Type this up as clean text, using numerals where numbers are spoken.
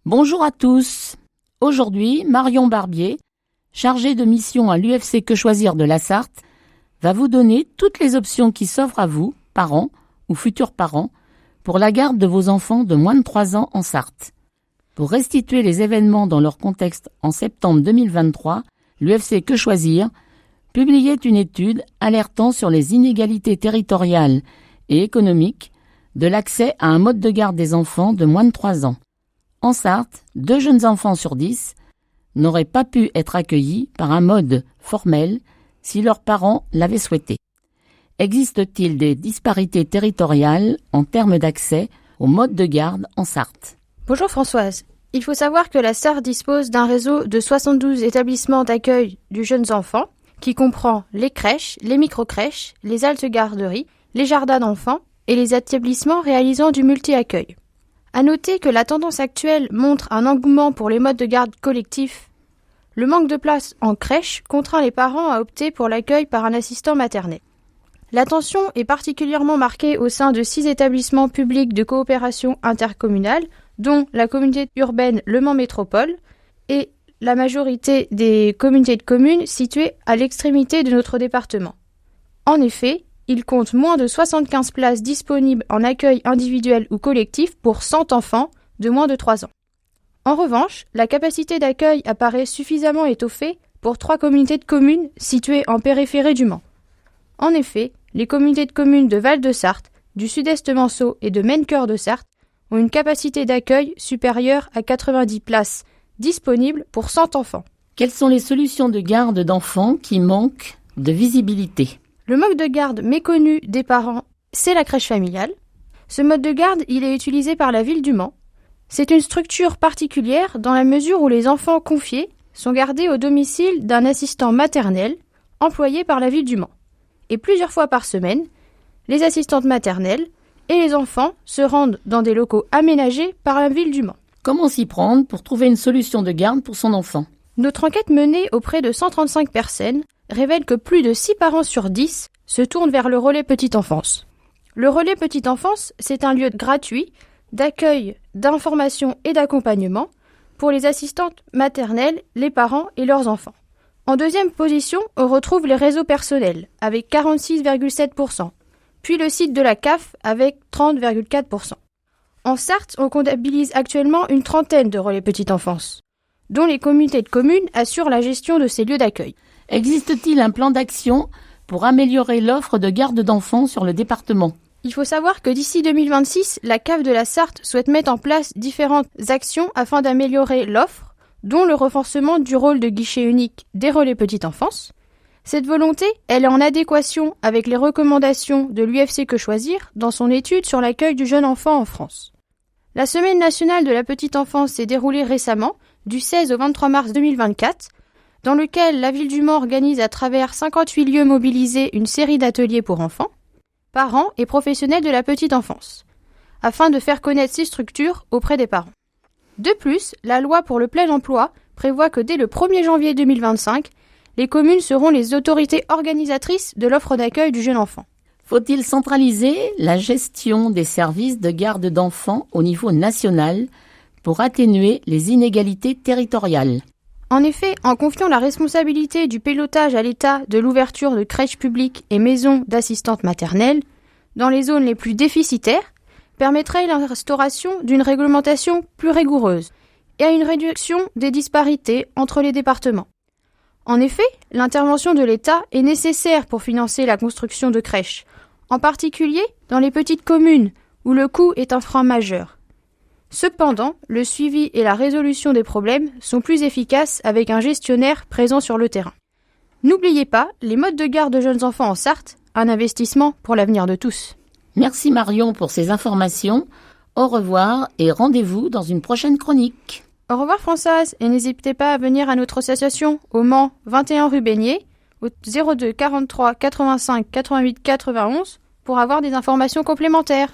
Bonjour à tous. Aujourd'hui, Marion Barbier, chargée de mission à l'UFC Que Choisir de la Sarthe, va vous donner toutes les options qui s'offrent à vous, parents ou futurs parents, pour la garde de vos enfants de moins de 3 ans en Sarthe. Pour restituer les événements dans leur contexte en septembre 2023, l'UFC Que Choisir publiait une étude alertant sur les inégalités territoriales et économiques de l'accès à un mode de garde des enfants de moins de 3 ans. En Sarthe, 2 jeunes enfants sur 10 n'auraient pas pu être accueillis par un mode formel si leurs parents l'avaient souhaité. Existe-t-il des disparités territoriales en termes d'accès au mode de garde en Sarthe ? Bonjour Françoise. Il faut savoir que la Sarthe dispose d'un réseau de 72 établissements d'accueil du jeunes enfants qui comprend les crèches, les micro-crèches, les haltes-garderies, les jardins d'enfants et les établissements réalisant du multi-accueil. À noter que la tendance actuelle montre un engouement pour les modes de garde collectifs. Le manque de place en crèche contraint les parents à opter pour l'accueil par un assistant maternel. L'attention est particulièrement marquée au sein de 6 établissements publics de coopération intercommunale, dont la communauté urbaine Le Mans Métropole et la majorité des communautés de communes situées à l'extrémité de notre département. En effet, il compte moins de 75 places disponibles en accueil individuel ou collectif pour 100 enfants de moins de 3 ans. En revanche, la capacité d'accueil apparaît suffisamment étoffée pour 3 communautés de communes situées en périphérie du Mans. En effet, les communautés de communes de Val-de-Sarthe, du Sud-Est Manceau et de Maine-Cœur de Sarthe ont une capacité d'accueil supérieure à 90 places disponibles pour 100 enfants. Quelles sont les solutions de garde d'enfants qui manquent de visibilité ? Le mode de garde méconnu des parents, c'est la crèche familiale. Ce mode de garde, il est utilisé par la ville du Mans. C'est une structure particulière dans la mesure où les enfants confiés sont gardés au domicile d'un assistant maternel employé par la ville du Mans. Et plusieurs fois par semaine, les assistantes maternelles et les enfants se rendent dans des locaux aménagés par la ville du Mans. Comment s'y prendre pour trouver une solution de garde pour son enfant ? Notre enquête menée auprès de 135 personnes révèle que plus de 6 parents sur 10 se tournent vers le relais petite enfance. Le relais petite enfance, c'est un lieu gratuit d'accueil, d'information et d'accompagnement pour les assistantes maternelles, les parents et leurs enfants. En deuxième position, on retrouve les réseaux personnels avec 46,7%, puis le site de la CAF avec 30,4%. En Sarthe, on comptabilise actuellement une trentaine de relais petite enfance, dont les communautés de communes assurent la gestion de ces lieux d'accueil. Existe-t-il un plan d'action pour améliorer l'offre de garde d'enfants sur le département ? Il faut savoir que d'ici 2026, la CAF de la Sarthe souhaite mettre en place différentes actions afin d'améliorer l'offre, dont le renforcement du rôle de guichet unique des relais petite enfance. Cette volonté, elle est en adéquation avec les recommandations de l'UFC Que Choisir dans son étude sur l'accueil du jeune enfant en France. La Semaine nationale de la petite enfance s'est déroulée récemment, du 16 au 23 mars 2024, dans lequel la ville du Mans organise à travers 58 lieux mobilisés une série d'ateliers pour enfants, parents et professionnels de la petite enfance, afin de faire connaître ces structures auprès des parents. De plus, la loi pour le plein emploi prévoit que dès le 1er janvier 2025, les communes seront les autorités organisatrices de l'offre d'accueil du jeune enfant. Faut-il centraliser la gestion des services de garde d'enfants au niveau national pour atténuer les inégalités territoriales ? En effet, en confiant la responsabilité du pilotage à l'État de l'ouverture de crèches publiques et maisons d'assistantes maternelles dans les zones les plus déficitaires, permettrait l'instauration d'une réglementation plus rigoureuse et à une réduction des disparités entre les départements. En effet, l'intervention de l'État est nécessaire pour financer la construction de crèches, en particulier dans les petites communes où le coût est un frein majeur. Cependant, le suivi et la résolution des problèmes sont plus efficaces avec un gestionnaire présent sur le terrain. N'oubliez pas, les modes de garde de jeunes enfants en Sarthe, un investissement pour l'avenir de tous. Merci Marion pour ces informations. Au revoir et rendez-vous dans une prochaine chronique. Au revoir Françoise et n'hésitez pas à venir à notre association au Mans 21 rue Beignet au 02 43 85 88 91 pour avoir des informations complémentaires.